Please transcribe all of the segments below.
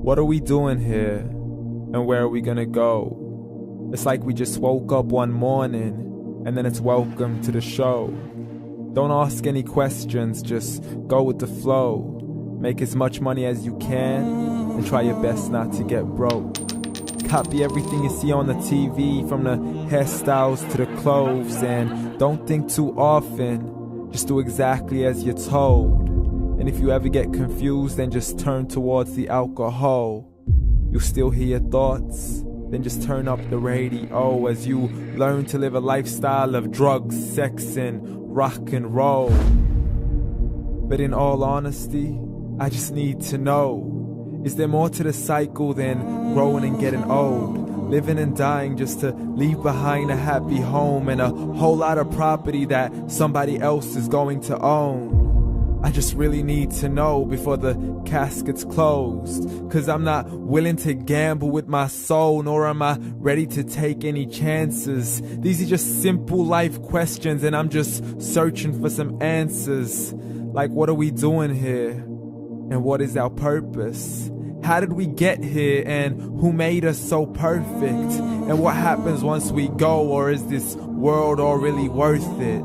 What are we doing here? And where are we gonna go? It's like we just woke up one morning and then it's welcome to the show. Don't ask any questions, just go with the flow. Make as much money as you can and try your best not to get broke. Copy everything you see on the TV, from the hairstyles to the clothes, and don't think too often, just do exactly as you're told. And if you ever get confused, then just turn towards the alcohol. You'll still hear your thoughts, then just turn up the radio as you learn to live a lifestyle of drugs, sex, and rock and roll. But in all honesty, I just need to know, is there more to the cycle than growing and getting old? Living and dying just to leave behind a happy home and a whole lot of property that somebody else is going to own. I just really need to know before the casket's closed, 'cause I'm not willing to gamble with my soul, nor am I ready to take any chances. These are just simple life questions and I'm just searching for some answers. Like, what are we doing here? And what is our purpose? How did we get here, and who made us so perfect? And what happens once we go, or is this world all really worth it?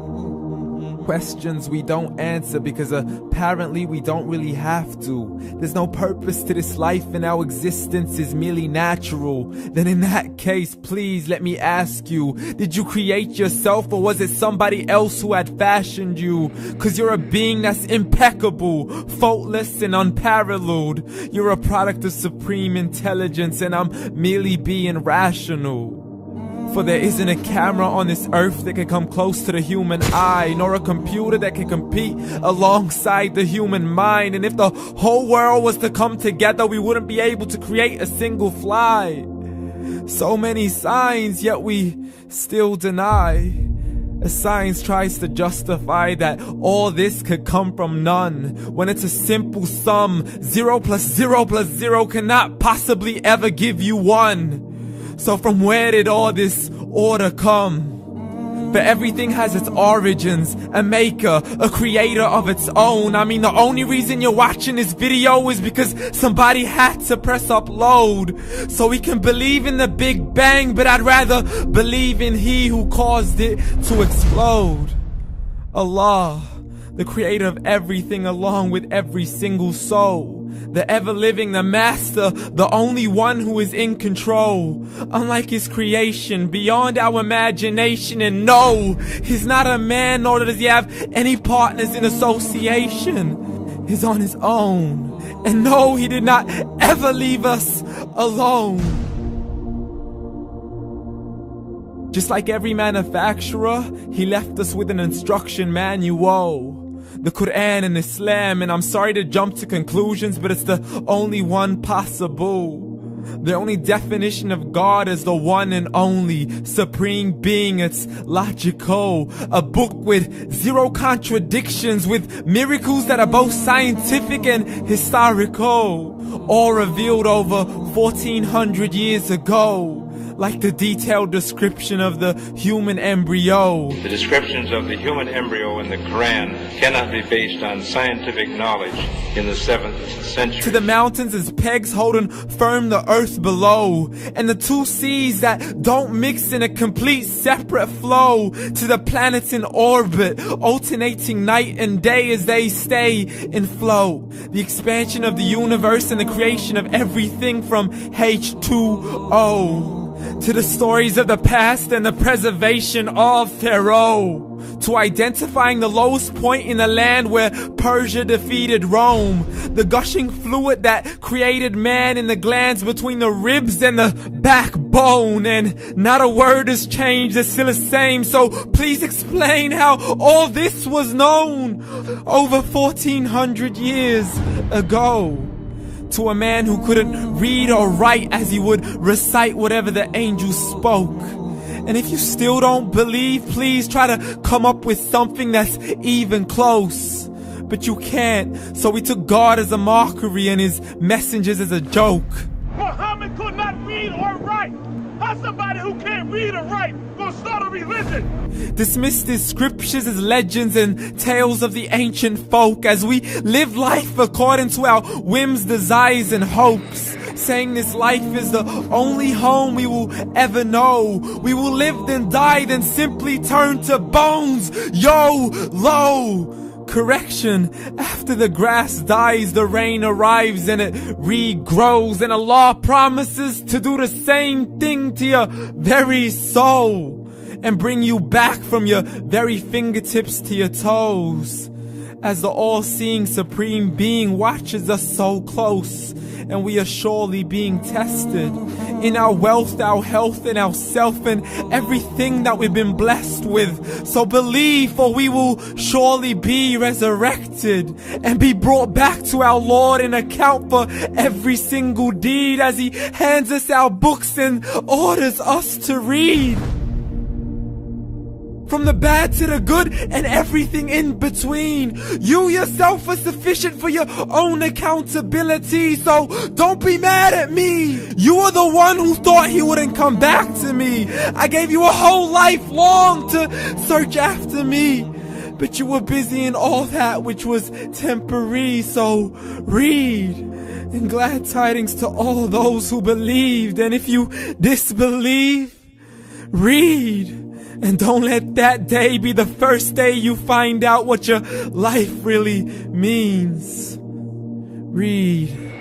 Questions we don't answer because apparently we don't really have to. There's no purpose to this life and our existence is merely natural. Then in that case, please let me ask you, did you create yourself, or was it somebody else who had fashioned you? 'Cause you're a being that's impeccable, faultless and unparalleled. You're a product of supreme intelligence and I'm merely being rational. For there isn't a camera on this earth that can come close to the human eye, nor a computer that can compete alongside the human mind. And if the whole world was to come together, we wouldn't be able to create a single fly. So many signs, yet we still deny. As science tries to justify that all this could come from none, when it's a simple sum. 0 plus 0 plus 0 cannot possibly ever give you 1. So from where did all this order come? But everything has its origins, a maker, a creator of its own. I mean, the only reason you're watching this video is because somebody had to press upload. So we can believe in the Big Bang, but I'd rather believe in He who caused it to explode. Allah, the creator of everything along with every single soul. The ever-living, the master, the only one who is in control. Unlike his creation, beyond our imagination. And no, he's not a man, nor does he have any partners in association. He's on his own. And no, he did not ever leave us alone. Just like every manufacturer, he left us with an instruction manual. The Quran and Islam, and I'm sorry to jump to conclusions, but it's the only one possible. The only definition of God is the one and only supreme being. It's logical, a book with 0 contradictions, with miracles that are both scientific and historical, all revealed over 1400 years ago. Like the detailed description of the human embryo. The descriptions of the human embryo in the Quran cannot be based on scientific knowledge in the 7th century. To the mountains as pegs holding firm the earth below, and the 2 seas that don't mix in a complete separate flow. To the planets in orbit, alternating night and day as they stay in flow. The expansion of the universe and the creation of everything from H2O. To the stories of the past and the preservation of Pharaoh. To identifying the lowest point in the land where Persia defeated Rome. The gushing fluid that created man in the glands between the ribs and the backbone. And not a word has changed, it's still the same. So please explain how all this was known over 1400 years ago. To a man who couldn't read or write as he would recite whatever the angels spoke. And if you still don't believe, please try to come up with something that's even close. But you can't, so we took God as a mockery and his messengers as a joke. Muhammad could not read or write. How's somebody who can't read or write gonna start a religion? Dismissed his scriptures as legends and tales of the ancient folk as we live life according to our whims, desires, and hopes. saying this life is the only home we will ever know. We will live then die, then simply turn to bones. YOLO! Correction, after the grass dies, the rain arrives and it regrows, and Allah promises to do the same thing to your very soul and bring you back from your very fingertips to your toes, as the all-seeing supreme being watches us so close, and we are surely being tested in our wealth, our health, and our self, and everything that we've been blessed with. So believe, for we will surely be resurrected and be brought back to our Lord and account for every single deed, as He hands us our books and orders us to read. From the bad to the good and everything in between. You yourself are sufficient for your own accountability, so don't be mad at me. You are the one who thought He wouldn't come back to me. I gave you a whole life long to search after me, but you were busy in all that which was temporary. So read, and glad tidings to all those who believed. And if you disbelieve, read. And don't let that day be the first day you find out what your life really means. Read.